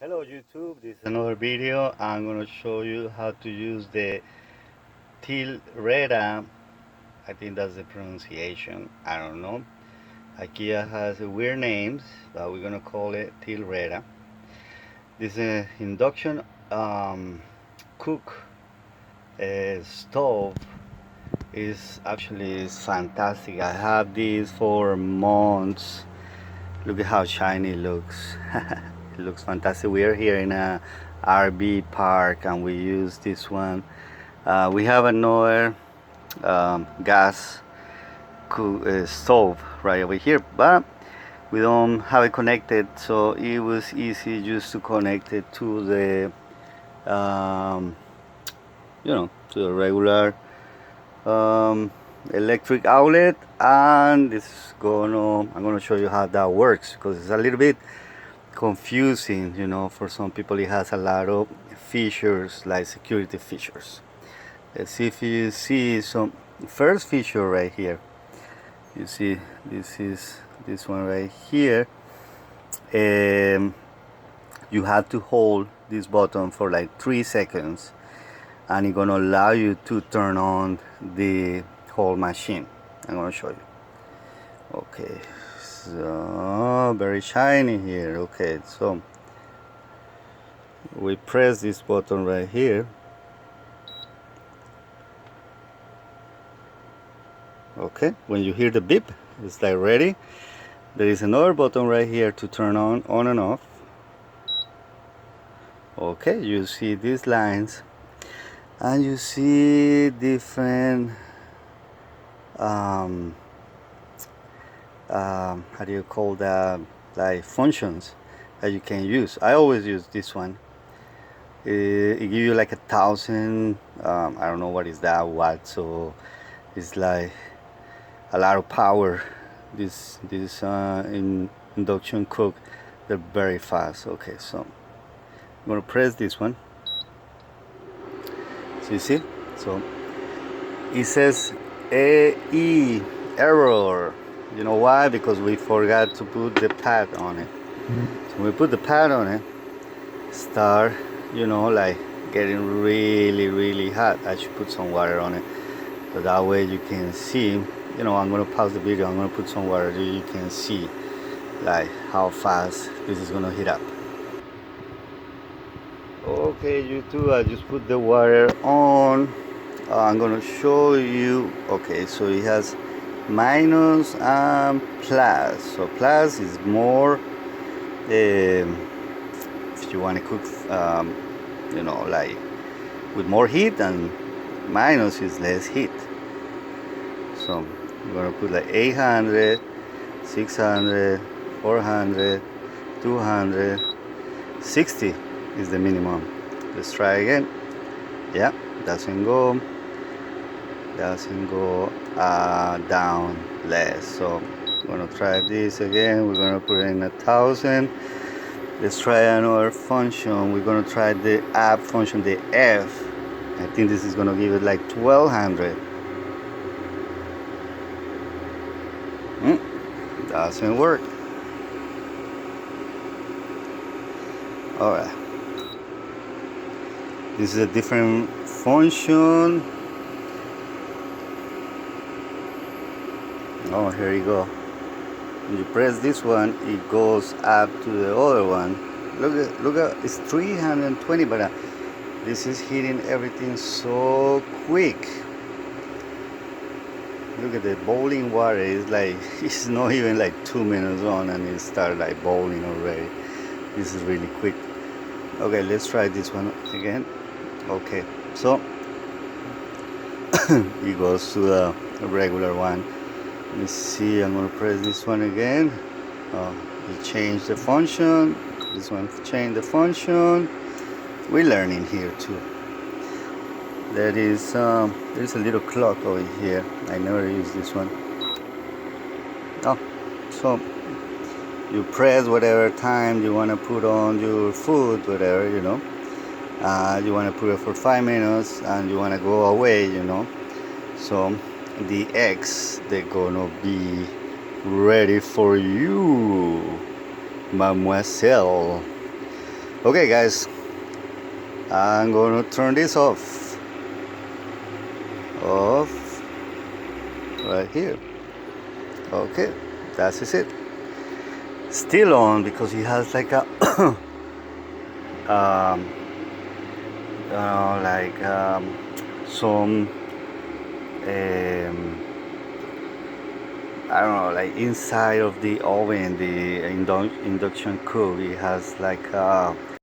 Hello YouTube, this is another video. I'm going to show you how to use the Tillreda. I think that's the pronunciation. I don't know. Ikea has weird names, but we're going to call it Tillreda. This induction cook stove is fantastic. I have this for months. Look at how shiny it looks. It looks fantastic. We are here in a RV park and we use this one. We have another gas stove right over here, but we don't have it connected, so it was easy just to connect it to the to the regular electric outlet, and I'm gonna show you how that works because it's a little bit confusing, for some people. It has a lot of features, like security features. Let's see if you see some first feature right here. You see this one right here. You have to hold this button for like 3 seconds and it's gonna allow you to turn on the whole machine. I'm gonna show you. Okay, so very shiny here. Okay, so we press this button right here. Okay, when you hear the beep, it's like ready. There is another button right here to turn on and off. Okay, you see these lines and you see different how do you call that, like functions that you can use. I always use this one. It gives you like 1,000 I don't know what is that watt, so it's like a lot of power. This in induction cook, they're very fast. Okay, so I'm gonna press this one. So you see, so it says AE error. You know why? Because we forgot to put the pad on it. So when we put the pad on it, start, like getting really hot. I should put some water on it, so that way you can see. I'm gonna pause the video. I'm gonna put some water so you can see like how fast this is gonna heat up. Okay, YouTube, I just put the water on. I'm gonna show you. Okay, so it has minus and plus. So plus is more if you want to cook like with more heat, and minus is less heat. So I'm gonna put like 800, 600, 400, 200, 60 is the minimum. Let's try again. Yeah, doesn't go down less. So I'm gonna try this again. We're gonna put in 1,000. Let's try another function. We're gonna try the app function, the F. I think this is gonna give it like 1,200. Doesn't work. Alright, this is a different function. Oh, here you go. When you press this one, it goes up to the other one. Look at it's 320, but this is heating everything so quick. Look at the boiling water. It's like it's not even like 2 minutes on and it started like boiling already. This is really quick. Okay, let's try this one again. Okay, so it goes to the regular one. Let me see, I'm gonna press this one again. It changed the function. This one changed the function. We're learning here too. There's a little clock over here. I never use this one. Oh, so you press whatever time you want to put on your food, whatever, you want to put it for 5 minutes and you want to go away, so the eggs, they're gonna be ready for you, mademoiselle. Okay guys, I'm going to turn this off right here. Okay, that is it. Still on because it has like a like some I don't know, like inside of the oven, the induction cook, it has like